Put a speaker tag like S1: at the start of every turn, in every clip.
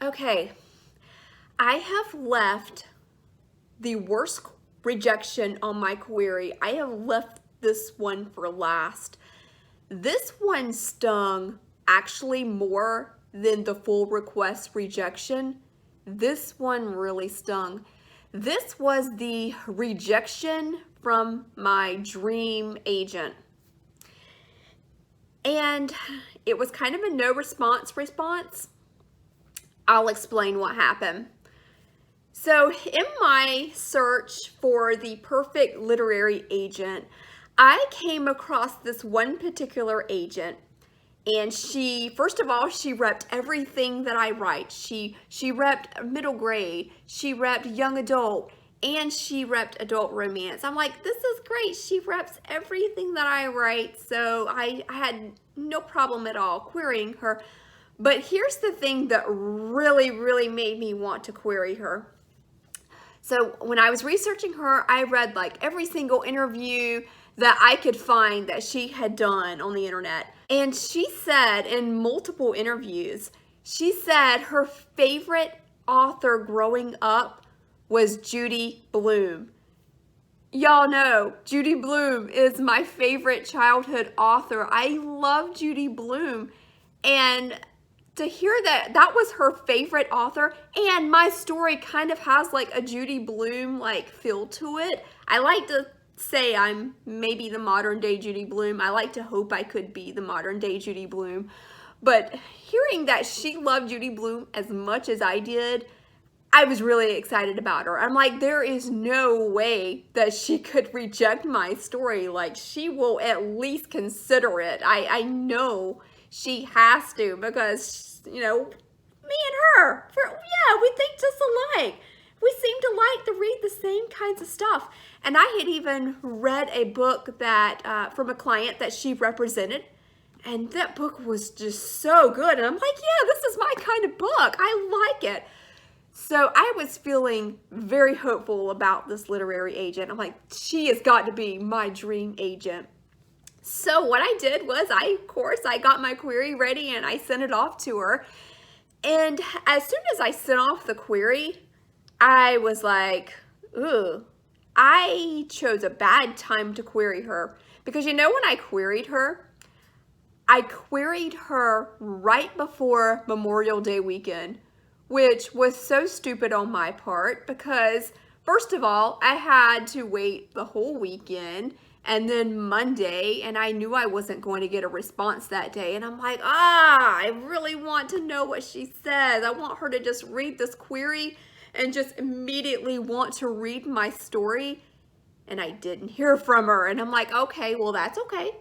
S1: Okay, I have left the worst rejection on my query. I have left this one for last. This one stung actually more than the full request rejection. This one really stung. This was the rejection from my dream agent. And it was kind of a no response. I'll explain what happened. So in my search for the perfect literary agent, I came across this one particular agent, and first of all, she repped everything that I write. She repped middle grade, she repped young adult, and she repped adult romance. I'm like, this is great. She reps everything that I write, so I had no problem at all querying her. But here's the thing that really made me want to query her. So when I was researching her, I read like every single interview that I could find that she had done on the internet. And she said in multiple interviews, she said her favorite author growing up was Judy Blume. Y'all know Judy Blume is my favorite childhood author. I love Judy Blume. And to hear that that was her favorite author, and my story kind of has like a Judy Blume like feel to it. I like to say I'm maybe the modern day Judy Blume. I like to hope I could be the modern day Judy Blume. But hearing that she loved Judy Blume as much as I did, I was really excited about her. I'm like, there is no way that she could reject my story. Like, she will at least consider it. I know she has to, because, you know, me and her, yeah, we think just alike. We seem to like to read the same kinds of stuff. And I had even read a book that from a client that she represented, and that book was just so good. And I'm like, yeah, this is my kind of book. I like it. So I was feeling very hopeful about this literary agent. I'm like, she has got to be my dream agent. So what I did was I got my query ready and I sent it off to her. And as soon as I sent off the query, I was like, ooh, I chose a bad time to query her. Because you know, when I queried her right before Memorial Day weekend, which was so stupid on my part because, first of all, I had to wait the whole weekend and then Monday, and I knew I wasn't going to get a response that day. And I'm like, I really want to know what she says. I want her to just read this query and just immediately want to read my story. And I didn't hear from her. And I'm like, okay, well, that's okay.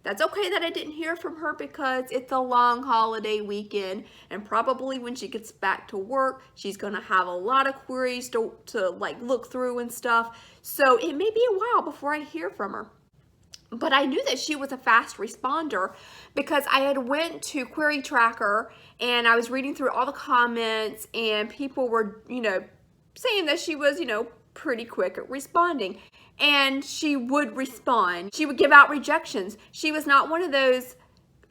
S1: That's okay that I didn't hear from her because it's a long holiday weekend, and probably when she gets back to work, she's gonna have a lot of queries to like look through and stuff. So it may be a while before I hear from her. But I knew that she was a fast responder because I had went to Query Tracker and I was reading through all the comments, and people were, saying that she was, pretty quick at responding. And she would respond. She would give out rejections. She was not one of those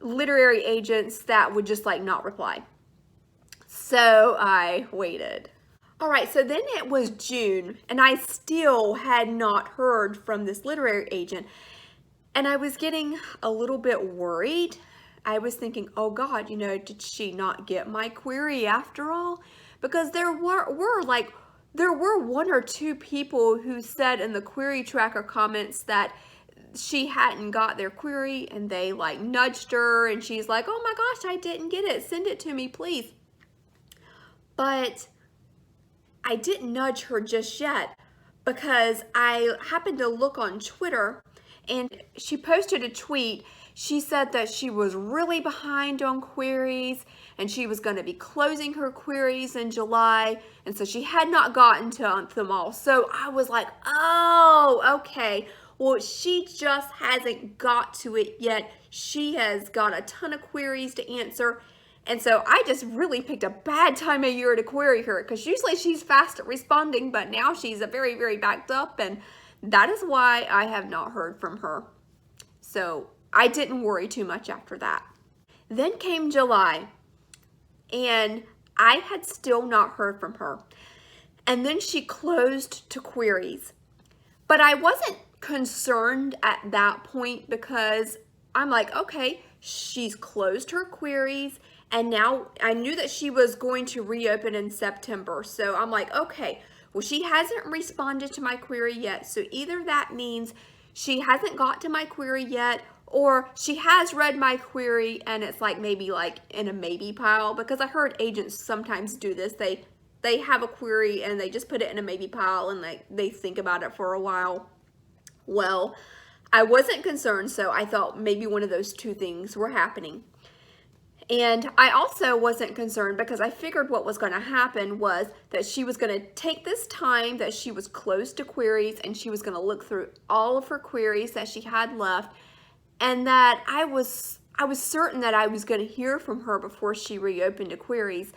S1: literary agents that would just like not reply. So I waited. All right, so then it was June and I still had not heard from this literary agent. And I was getting a little bit worried. I was thinking, oh God, did she not get my query after all? Because there were one or two people who said in the Query Tracker comments that she hadn't got their query, and they like nudged her and she's like, oh my gosh, I didn't get it. Send it to me, please. But I didn't nudge her just yet because I happened to look on Twitter and she posted a tweet. She said that she was really behind on queries and she was going to be closing her queries in July, and so she had not gotten to them all. So I was like, oh, okay. Well, she just hasn't got to it yet. She has got a ton of queries to answer. And so I just really picked a bad time of year to query her because usually she's fast at responding, but now she's very backed up, and that is why I have not heard from her. So I didn't worry too much after that. Then came July, and I had still not heard from her. And then she closed to queries. But I wasn't concerned at that point because I'm like, okay, she's closed her queries. And now I knew that she was going to reopen in September. So I'm like, okay, well, she hasn't responded to my query yet. So either that means she hasn't got to my query yet, or she has read my query and it's like maybe like in a maybe pile, because I heard agents sometimes do this. They have a query and they just put it in a maybe pile and they think about it for a while. Well, I wasn't concerned, so I thought maybe one of those two things were happening. And I also wasn't concerned because I figured what was going to happen was that she was going to take this time that she was closed to queries and she was going to look through all of her queries that she had left, and that I was certain that I was going to hear from her before she reopened to queries.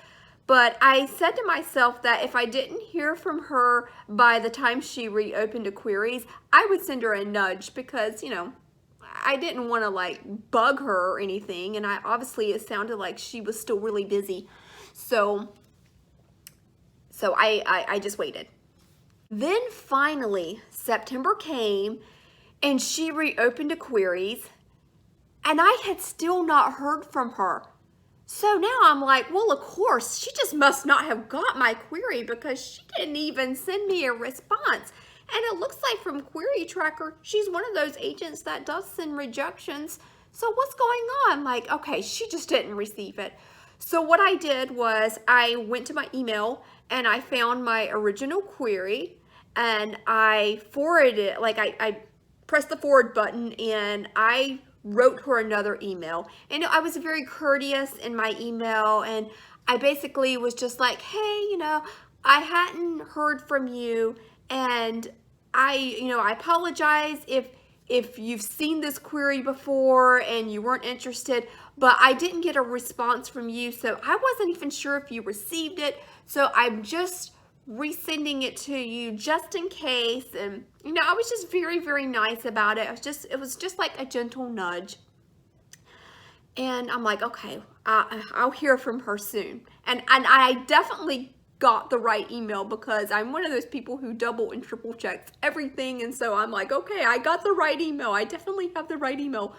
S1: But I said to myself that if I didn't hear from her by the time she reopened to queries, I would send her a nudge because, I didn't want to like bug her or anything. And obviously it sounded like she was still really busy. So I just waited. Then finally, September came and she reopened to queries and I had still not heard from her. So now I'm like, well, of course, she just must not have got my query because she didn't even send me a response. And it looks like from Query Tracker, she's one of those agents that does send rejections. So what's going on? Like, okay, she just didn't receive it. So what I did was I went to my email and I found my original query and I forwarded it, like I pressed the forward button and I wrote her another email. And I was very courteous in my email and I basically was just like, hey, I hadn't heard from you and I apologize if you've seen this query before and you weren't interested, but I didn't get a response from you, so I wasn't even sure if you received it. So I'm just resending it to you just in case. And I was just very, very nice about it. It was just like a gentle nudge. And I'm like, okay, I'll hear from her soon. And I definitely got the right email because I'm one of those people who double and triple checks everything. And so I'm like, okay, I got the right email. I definitely have the right email.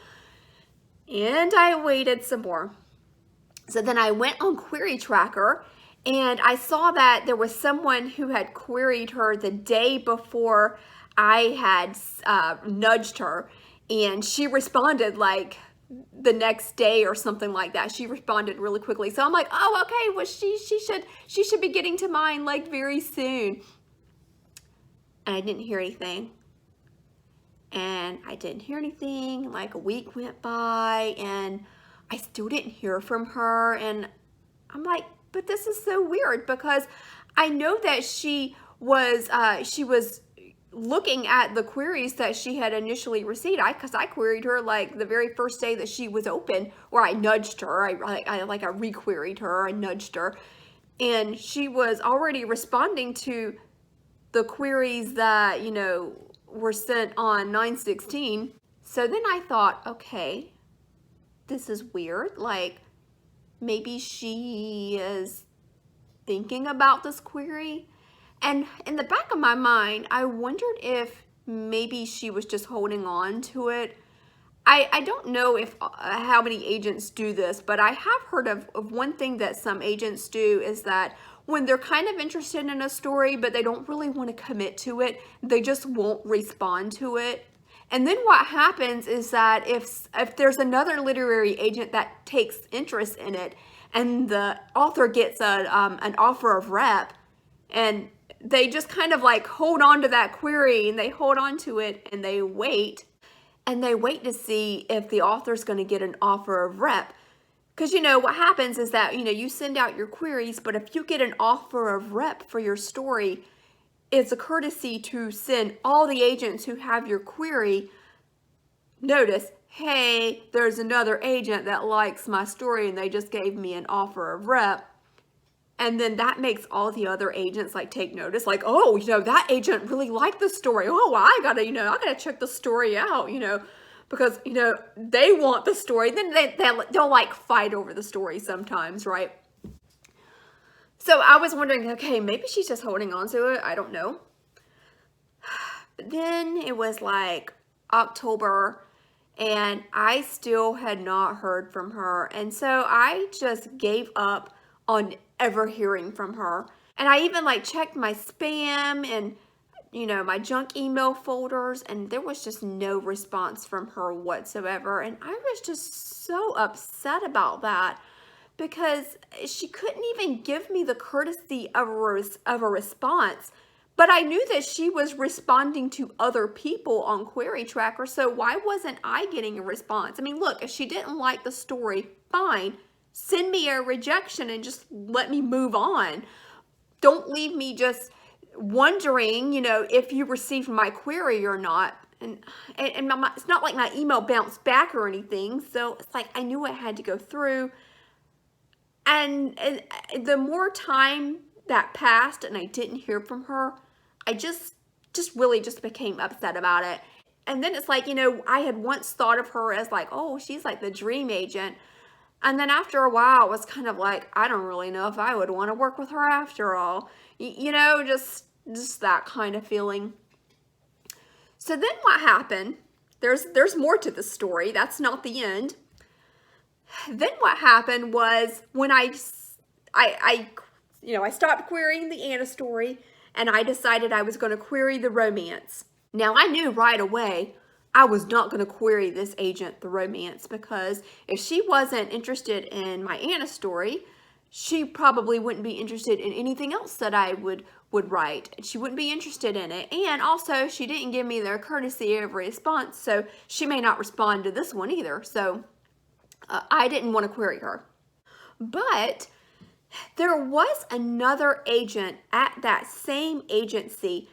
S1: And I waited some more. So then I went on Query Tracker and I saw that there was someone who had queried her the day before I had nudged her, and she responded like the next day or something like that. She responded really quickly. So I'm like, oh, okay, well, she should be getting to mine like very soon. And I didn't hear anything. And I didn't hear anything. Like a week went by and I still didn't hear from her. And I'm like, but this is so weird because I know that she was looking at the queries that she had initially received. Because I queried her like the very first day that she was open, or I nudged her. I re-queried her, I nudged her, and she was already responding to the queries that were sent on 9/16. So then I thought, okay, this is weird. Like maybe she is thinking about this query. And in the back of my mind, I wondered if maybe she was just holding on to it. I don't know if how many agents do this, but I have heard of one thing that some agents do is that when they're kind of interested in a story, but they don't really want to commit to it, they just won't respond to it. And then what happens is that if there's another literary agent that takes interest in it and the author gets an offer of rep, and they just kind of like hold on to that query and they hold on to it and they wait to see if the author's going to get an offer of rep. Because what happens is that you send out your queries, but if you get an offer of rep for your story, it's a courtesy to send all the agents who have your query notice, hey, there's another agent that likes my story and they just gave me an offer of rep. And then that makes all the other agents like take notice, like, oh, that agent really liked the story. Oh, well, I gotta check the story out, because, they want the story. Then they'll like fight over the story sometimes, right? So I was wondering, okay, maybe she's just holding on to it. I don't know. But then it was like October and I still had not heard from her. And so I just gave up on ever hearing from her. And I even like checked my spam and, my junk email folders, and there was just no response from her whatsoever. And I was just so upset about that because she couldn't even give me the courtesy of a response. But I knew that she was responding to other people on Query Tracker, so why wasn't I getting a response? I mean, look, if she didn't like the story, fine. Send me a rejection and just let me move on. Don't leave me just wondering, if you received my query or not. And it's not like my email bounced back or anything, so it's like I knew it had to go through. And the more time that passed and I didn't hear from her, I just really just became upset about it. And then it's like, I had once thought of her as like, oh, she's like the dream agent. And then after a while, it was kind of like, I don't really know if I would want to work with her after all. Just that kind of feeling. So then what happened, there's more to the story. That's not the end. Then what happened was when I stopped querying the Anna story and I decided I was going to query the romance. Now I knew right away I was not going to query this agent, the romance, because if she wasn't interested in my Anna story, she probably wouldn't be interested in anything else that I would write. She wouldn't be interested in it. And also, she didn't give me their courtesy of response, so she may not respond to this one either. So I didn't want to query her. But there was another agent at that same agency,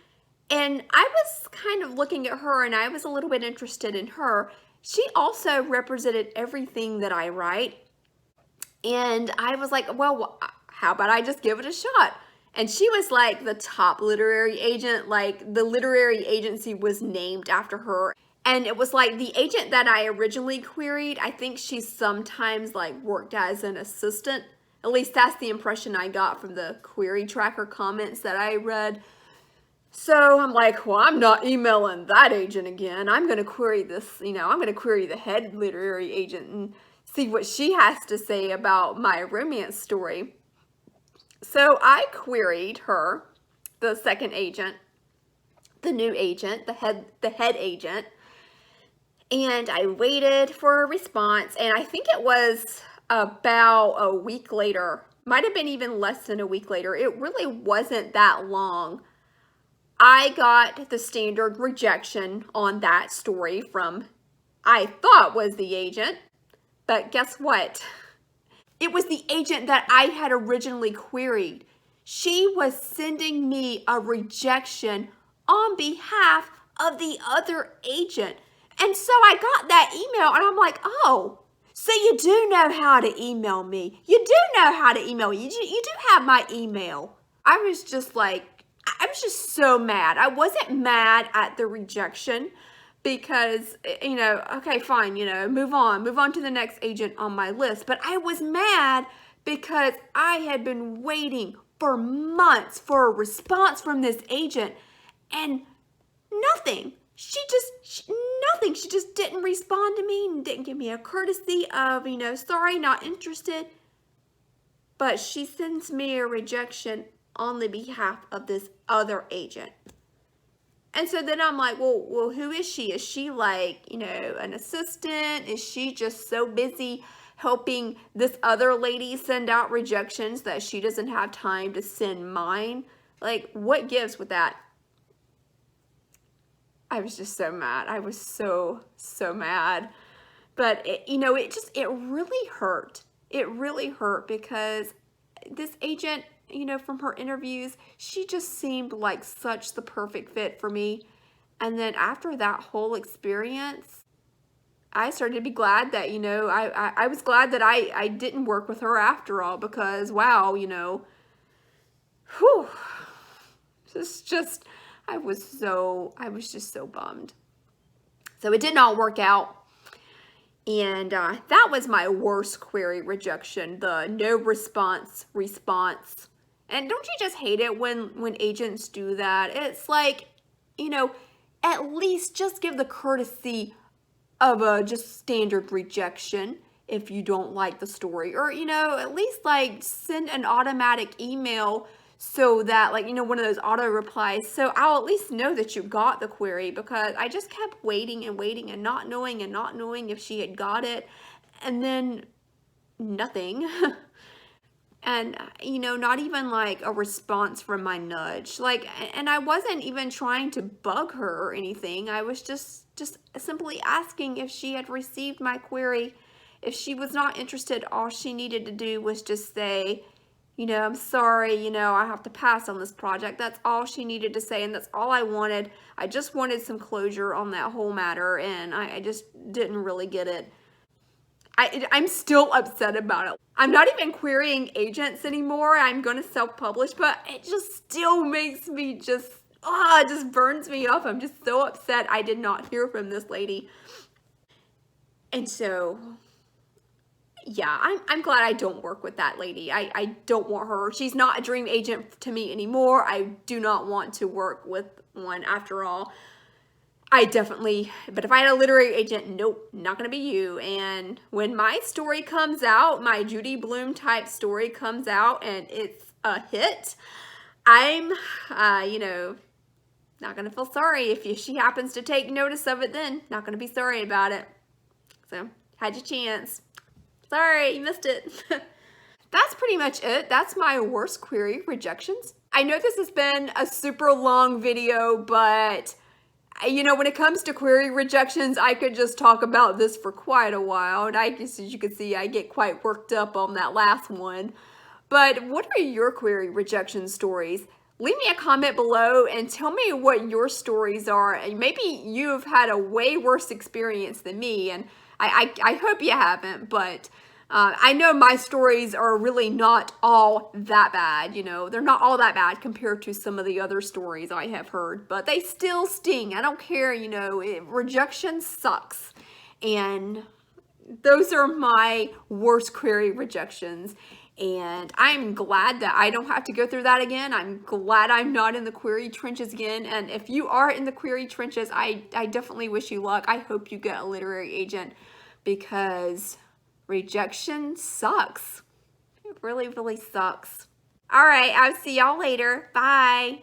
S1: and I was kind of looking at her and I was a little bit interested in her. She also represented everything that I write. And I was like, well, how about I just give it a shot? And she was like the top literary agent, like the literary agency was named after her. And it was like the agent that I originally queried, I think she sometimes like worked as an assistant. At least that's the impression I got from the Query Tracker comments that I read. So I'm like, well, I'm not emailing that agent again. I'm going to query this, I'm going to query the head literary agent and see what she has to say about my romance story. So I queried her, the second agent, the new agent, the head agent, and I waited for a response, and I think it was about a week later, might have been even less than a week later. It really wasn't that long. I got the standard rejection on that story from, I thought was the agent, but guess what? It was the agent that I had originally queried. She was sending me a rejection on behalf of the other agent. And so I got that email and I'm like, oh, so you do know how to email me. You do know how to email me. You do have my email. I was just so mad. I wasn't mad at the rejection because, okay, fine, move on to the next agent on my list. But I was mad because I had been waiting for months for a response from this agent and nothing. Nothing. She just didn't respond to me and didn't give me a courtesy of, sorry, not interested. But she sends me a rejection on the behalf of this other agent. And so then I'm like, well, who is she? Is she like, an assistant? Is she just so busy helping this other lady send out rejections that she doesn't have time to send mine? Like, what gives with that? I was just so mad. I was so mad. But, it really hurt. It really hurt because this agent, from her interviews, she just seemed like such the perfect fit for me. And then after that whole experience, I started to be glad that, I was glad that I didn't work with her after all because, wow, whew, I was just so bummed. So it did not work out. And that was my worst query rejection, the no response. And don't you just hate it when agents do that? It's like, you know, at least just give the courtesy of a just standard rejection if you don't like the story, or at least like send an automatic email so that, like, one of those auto replies, so I'll at least know that you got the query, because I just kept waiting and waiting and not knowing if she had got it, and then nothing. And not even like a response from my nudge, like, and I wasn't even trying to bug her or anything. I was just simply asking if she had received my query. If she was not interested, all she needed to do was just say, I'm sorry, I have to pass on this project. That's all she needed to say, and that's all I wanted. I just wanted some closure on that whole matter, and I just didn't really get it. I'm still upset about it. I'm not even querying agents anymore. I'm going to self-publish, but it just still makes me it just burns me up. I'm just so upset I did not hear from this lady. And so, yeah, I'm glad I don't work with that lady. I don't want her. She's not a dream agent to me anymore. I do not want to work with one after all. But if I had a literary agent, nope, not gonna be you. And when my story comes out, my Judy Blume type story comes out and it's a hit, I'm, not gonna feel sorry if she happens to take notice of it then. Not gonna be sorry about it. So, had your chance. Sorry, you missed it. That's pretty much it. That's my worst query rejections. I know this has been a super long video, but when it comes to query rejections, I could just talk about this for quite a while. And I guess, as you can see, I get quite worked up on that last one. But what are your query rejection stories? Leave me a comment below and tell me what your stories are. And maybe you've had a way worse experience than me. And I hope you haven't, but I know my stories are really not all that bad. They're not all that bad compared to some of the other stories I have heard, but they still sting. I don't care, rejection sucks. And those are my worst query rejections. And I'm glad that I don't have to go through that again. I'm glad I'm not in the query trenches again. And if you are in the query trenches, I definitely wish you luck. I hope you get a literary agent, because rejection sucks. It really, really sucks. All right, I'll see y'all later. Bye.